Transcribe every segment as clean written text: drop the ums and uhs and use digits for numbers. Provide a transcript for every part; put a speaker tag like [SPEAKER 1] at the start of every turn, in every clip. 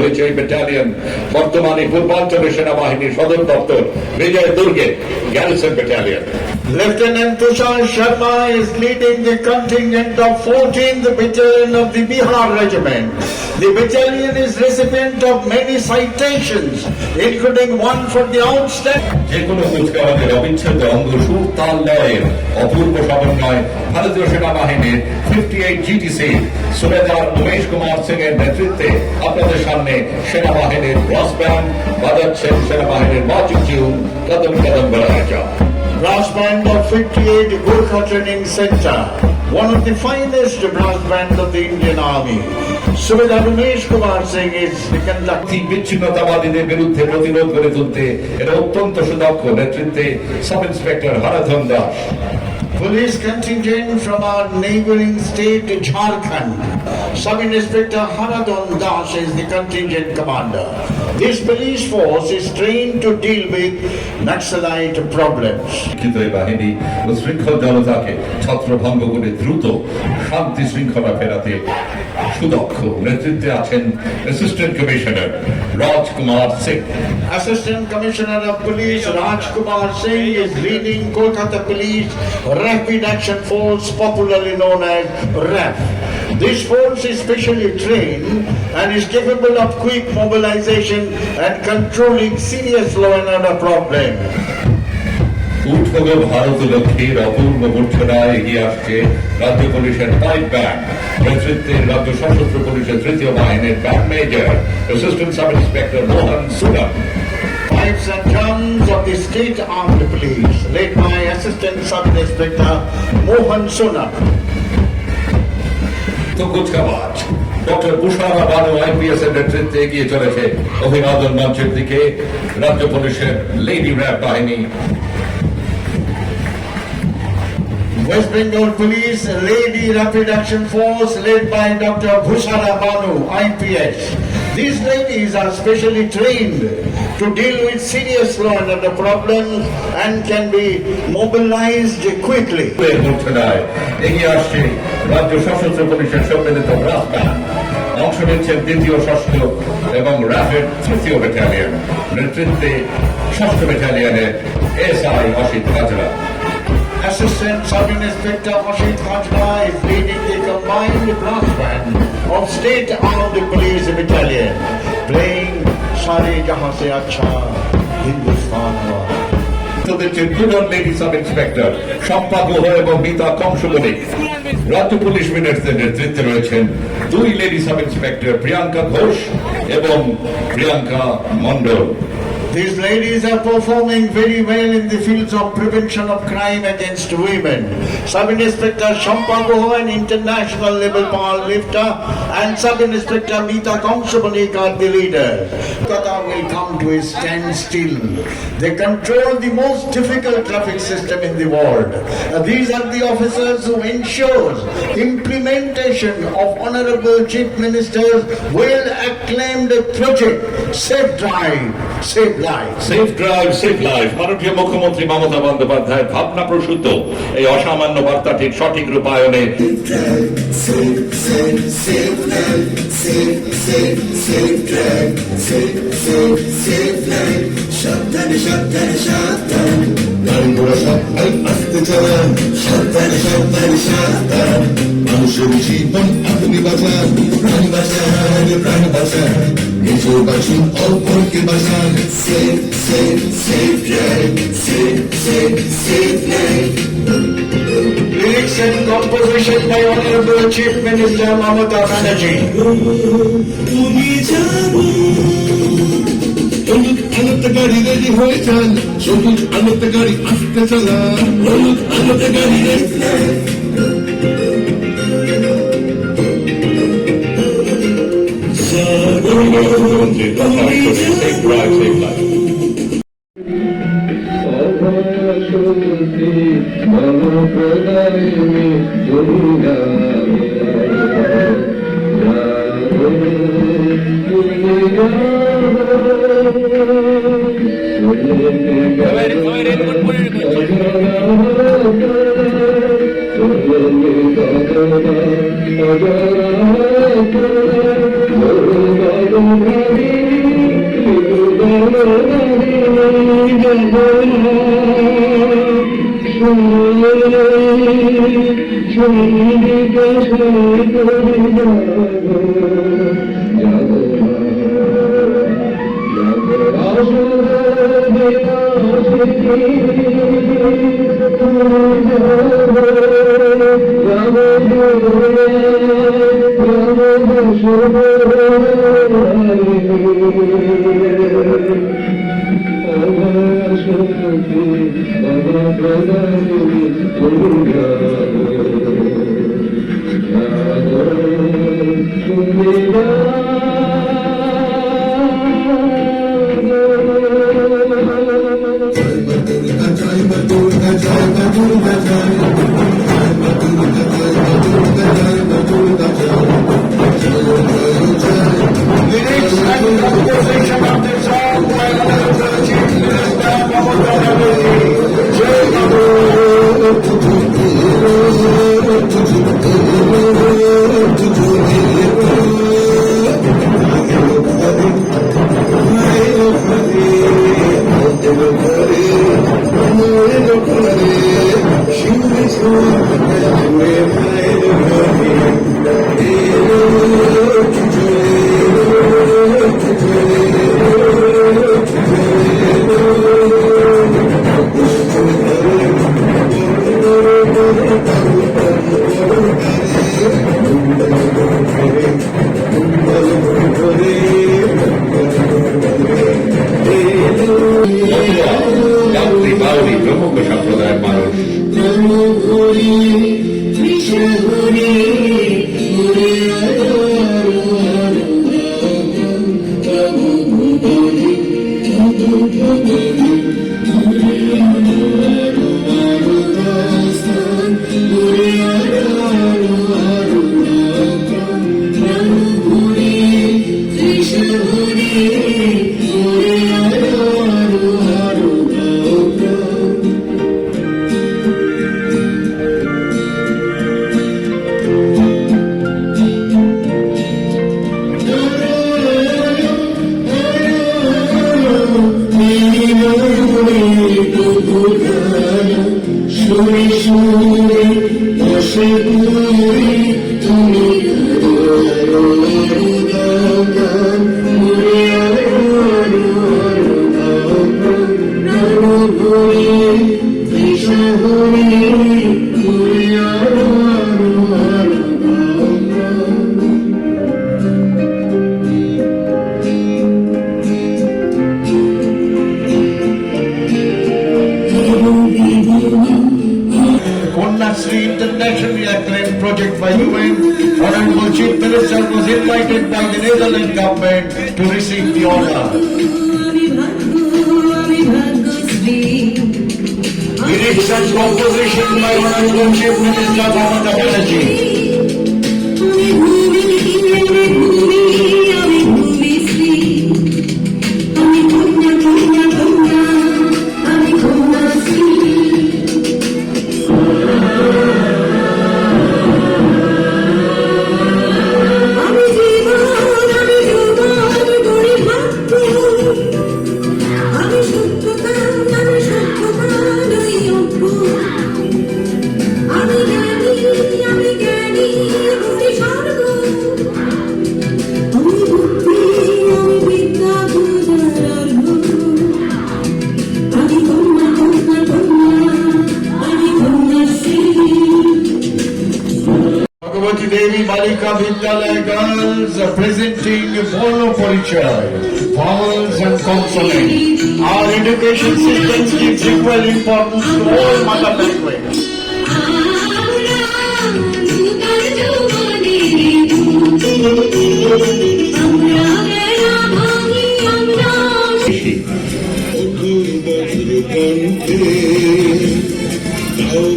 [SPEAKER 1] হয়েছে এই ব্যাটালিয়ন বর্তমানে পূর্বাঞ্চলের সেনাবাহিনীর সদর দপ্তর বিজয় দুর্গে garrison battalion.
[SPEAKER 2] Lieutenant Tushar Sharma is leading the contingent of 14th Battalion of the Bihar Regiment. The battalion is recipient of many citations, including one for the outstanding.
[SPEAKER 1] যে কোনো কুচকাওয়াজের অবিচ্ছেদ্য অঙ্গ সুর তাল লয়ের অপূর্ব সমন্বয় ভারতীয় সেনাবাহিনীর 58 GTC সুবেদার উমেশ কুমার সিং এর নেতৃত্বে আপনাদের সামনে সেনাবাহিনীর ব্রাস ব্যান্ড বাজাচ্ছেন সেনাবাহিনীর মার্চিং টিউন কদম কদম बढ़ाया जा।
[SPEAKER 2] Brass band of 58 Gurkha Training Center, one of the finest brass band of the Indian Army. Subedar Umesh Kumar Singh is the conductor.
[SPEAKER 1] বিচ্ছিন্নতাবাদীদের বিরুদ্ধে প্রতিরোধ গড়ে তুলতে এর অত্যন্ত সুদক্ষ নেতৃত্বে sub inspector Hardhan Das.
[SPEAKER 2] Police contingent from our neighboring state Jharkhand. Sub-Inspector Haradon Das is the contingent commander. This police force is trained to deal with Naxalite problems.
[SPEAKER 1] বাহিনী ও শৃঙ্খল জনতাকে ছত্রভঙ্গ করে দ্রুত শান্তি শৃঙ্খলা ফেরাতে সুদক্ষ নেতৃত্বে আছেন assistant commissioner Rajkumar Singh.
[SPEAKER 2] Assistant Commissioner of Police Rajkumar Singh is leading Kolkata Police Rapid Action Force, popularly known as RAF. This force is specially trained and is capable of quick mobilization and controlling serious law and order problems.
[SPEAKER 1] উঠোগ ভারত লক্ষ্মীর অপূর্ব মূর্ছনায় এগিয়ে আসছে রাজ্য পুলিশের pipe band নেতৃত্বে রাজ্য সশস্ত্র পুলিশের তৃতীয় বাহিনীর band major assistant sub inspector Mohan Sunam.
[SPEAKER 2] Pipes and drums of the State Armed Police, led by Assistant Sub Inspector Mohan Sonam.
[SPEAKER 1] তো কুচকাওয়াজ ডক্টর পুষারা বানু IPS এর নেতৃত্বে এগিয়ে চলেছে অভিবাদন মঞ্চের দিকে রাজ্য পুলিশের লেডি র্যাব বাহিনী।
[SPEAKER 2] West Bengal Police Lady Rapid Action Force, led by Dr. Bhushara Banu, IPS. These ladies are specially trained to deal with serious law and order problems and can be mobilized quickly.
[SPEAKER 1] এগিয়ে আসছে রাজ্য সশস্ত্র পুলিশের সম্মিলিত brass band. অংশ নিচ্ছেন দ্বিতীয়, ষষ্ঠ এবং র্যাফের তৃতীয় ব্যাটালিয়ন নেতৃত্বে ষষ্ঠ ব্যাটালিয়নের SI Asit Hazra.
[SPEAKER 2] Assistant Sub-Inspector Ashit Hajra is leading the combined brass band of State Armed Police Battalion, playing Sare Jahan Se Acha Hindustan Wala.
[SPEAKER 1] দুজন lady sub inspector Shampa Guha এবং মিতা কংসবণিক। রাজ্য পুলিশ মিনিটসের নেতৃত্বে রয়েছেন দুই lady sub inspector Priyanka Ghosh এবং Priyanka Mondal.
[SPEAKER 2] These ladies are performing very well in the fields of prevention of crime against women. Sub-Inspector Shampa Guha, an international level power lifter, and Sub-Inspector Meeta Kongshabanik are the leaders. Kolkata will come to a standstill. They control the most difficult traffic system in the world. These are the officers who ensure implementation of Honorable Chief Minister's well-acclaimed project, Safe Drive, Safe Life.
[SPEAKER 1] Safe drive safe life মাননীয় মুখ্যমন্ত্রী মমতা বন্দ্যোপাধ্যায়ের ভাবনা প্রসূত এই অসামান্য বার্তাটির সঠিক রূপায়নে
[SPEAKER 3] সাবধানে সাবধানে সাবধান গাড়ি ঘোড়া সবাই আসতে চালান সাবধানে সাবধানে সাবধান মানুষের জীবন আপনি বাঁচান প্রাণ বাঁচান প্রাণ বাঁচান নিজে বাঁচুন অপরকে বাঁচান safe safe safe drive safe safe safe life.
[SPEAKER 2] Lyrics and composition by Honorable Chief Minister Mamata Banerjee.
[SPEAKER 3] তুমি জানো হলুদ আলোতে গাড়ি রেডি হয়ে যান সবুজ আলোতে গাড়ি আসতে চালান হলুদ আলোতে গাড়ি ready
[SPEAKER 4] Thank you.
[SPEAKER 2] Lyrics and composition of the song by Honorable Chief Minister Mamata Banerjee. Jai Guru.
[SPEAKER 1] গাউলি বাউলি প্রমুখ সম্প্রদায়ের মানুষ
[SPEAKER 2] Kanyakumari internationally acclaimed project by UN. Honorable Chief Minister was invited by the Netherlands government to receive the honor. Lyrics and composition by Honorable Chief Minister Mamata Banerjee. Bhagavati Devi Balika Vidyalaya girls presenting Bono Parichaya, vowels and consonants. Our education system gives equal importance to all mother language.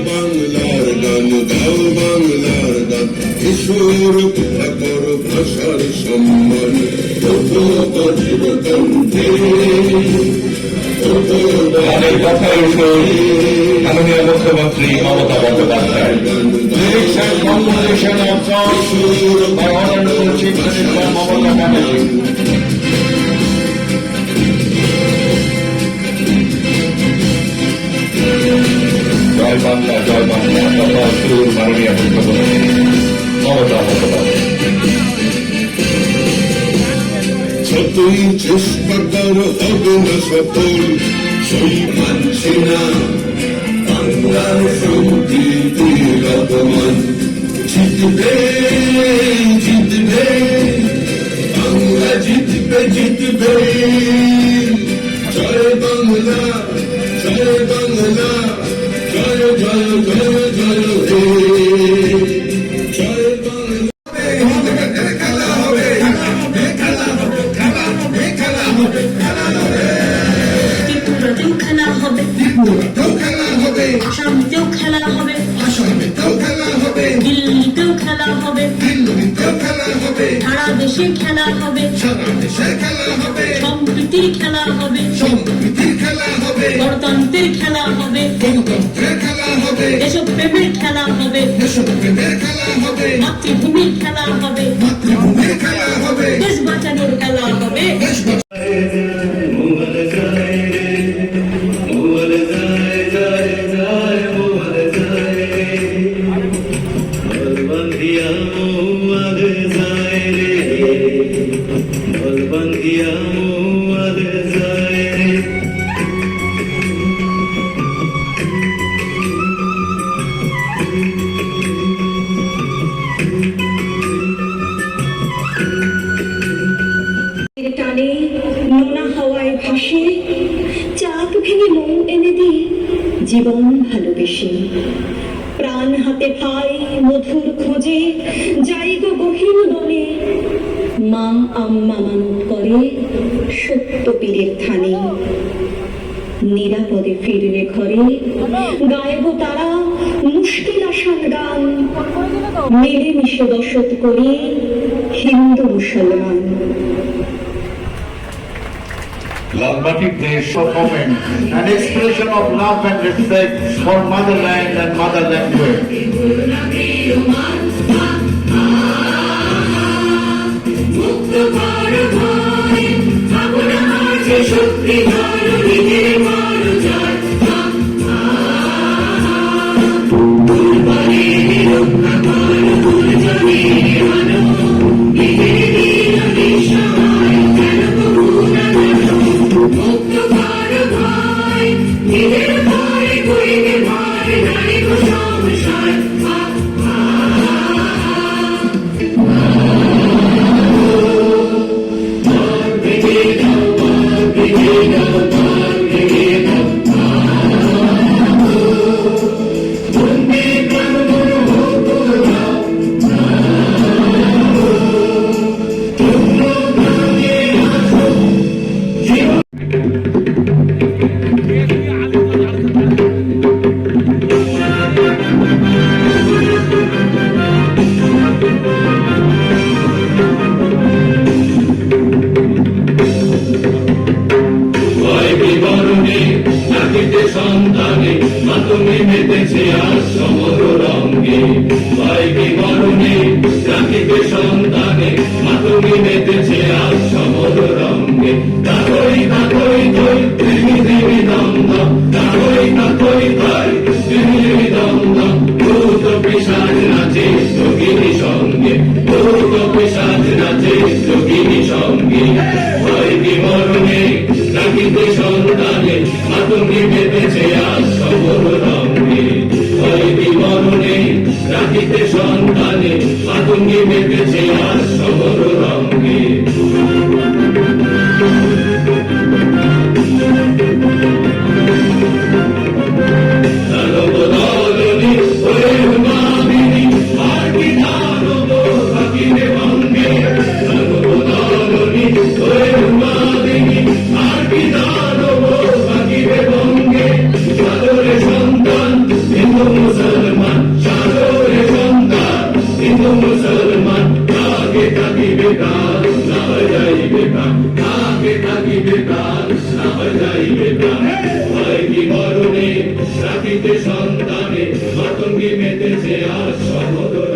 [SPEAKER 3] বাংলার গান গাও বাংলার গান ঈশ্বর পর ভাষার সম্মান বজ্র কণ্ঠে
[SPEAKER 1] অনেক কথার উপর মাননীয় মুখ্যমন্ত্রী Mamata Bandyopadhyay
[SPEAKER 2] Lyrics and composition of songs by Honorable Chief Minister Mamata Banerjee.
[SPEAKER 1] ধন্যবাদ।
[SPEAKER 3] যতই চেষ্টা করো হবে না সফল, সেই মানছে না বাংলার সংগীতের অপমান। জিতবে জিতবে বাংলা, জিতবে জিতবে। জয় বাংলা, জয় বাংলা, জয় জয় জয় জয় হে। জয় বাংলা। খেলা হবে, খেলা হবে, খেলা হবে, খেলা হবে, খেলা হবে।
[SPEAKER 4] ত্রিপুরাতেও খেলা হবে,
[SPEAKER 3] ত্রিপুরাতেও খেলা হবে,
[SPEAKER 4] আসামেতেও খেলা হবে,
[SPEAKER 3] আসামেতেও খেলা হবে,
[SPEAKER 4] দিল্লিতেও খেলা হবে,
[SPEAKER 3] দিল্লিতেও খেলা হবে,
[SPEAKER 4] সারা দেশে খেলা হবে,
[SPEAKER 3] সারা দেশে খেলা হবে,
[SPEAKER 4] সম্প্রীতির খেলা হবে,
[SPEAKER 3] সম্প্রীতির খেলা হবে,
[SPEAKER 4] গণতন্ত্রের খেলা হবে,
[SPEAKER 3] গণতন্ত্রের খেলা হবে,
[SPEAKER 4] দেশপ্রেমের খেলা হবে,
[SPEAKER 3] দেশপ্রেমের খেলা হবে,
[SPEAKER 4] মাতৃভূমির খেলা হবে,
[SPEAKER 3] মাতৃভূমির খেলা হবে,
[SPEAKER 4] দেশ বাঁচানোর খেলা হবে।
[SPEAKER 3] দেশ
[SPEAKER 5] টানে নোনা হাওয়ায় ভাসে, চাপ ভেঙে মন এনে দি জীবন ভালোবেসে। প্রাণ হাতে ভাই মধুর খোঁজে, যাই গো গহীন বনে। মা আম্মা মানত করে সত্য পীরের থানে। নিরাপদে ফিরলে ঘরে গায়ব তারা মুশকিল আসান গান। মিলেমিশে বসত করি হিন্দু মুসলমান।
[SPEAKER 1] লালমাটির দেশ
[SPEAKER 2] Moment, an expression of love and respect for motherland and mother language.
[SPEAKER 6] সন্তানে মাতঙ্গে মেতেছে আজ সমর রঙ্গে। ভাইকে মরণে জাতিকে সন্তানে মাতঙ্গে মেতেছে আজ সমর রঙ্গে। তাকই তাকই তৈ ত্রিমি দমদম, তাকই তাকই তাই ত্রিমি দমদম। ভূত পিশাচ নাচে যোগিনী সঙ্গে, ভূত পিশাচ নাচে যোগিনী সঙ্গে। ভাইকে মরণে জাতিকে সন্তানে মাতঙ্গে মেতেছে আজ সমর রঙ্গে। ভাইকে মরণে জাতিকে সন্তানে মাতঙ্গে মেতেছে আজ সমর রঙ্গে। মরণে রাখিতে সন্তানে মাতঙ্গে মেতেছে আজ সমর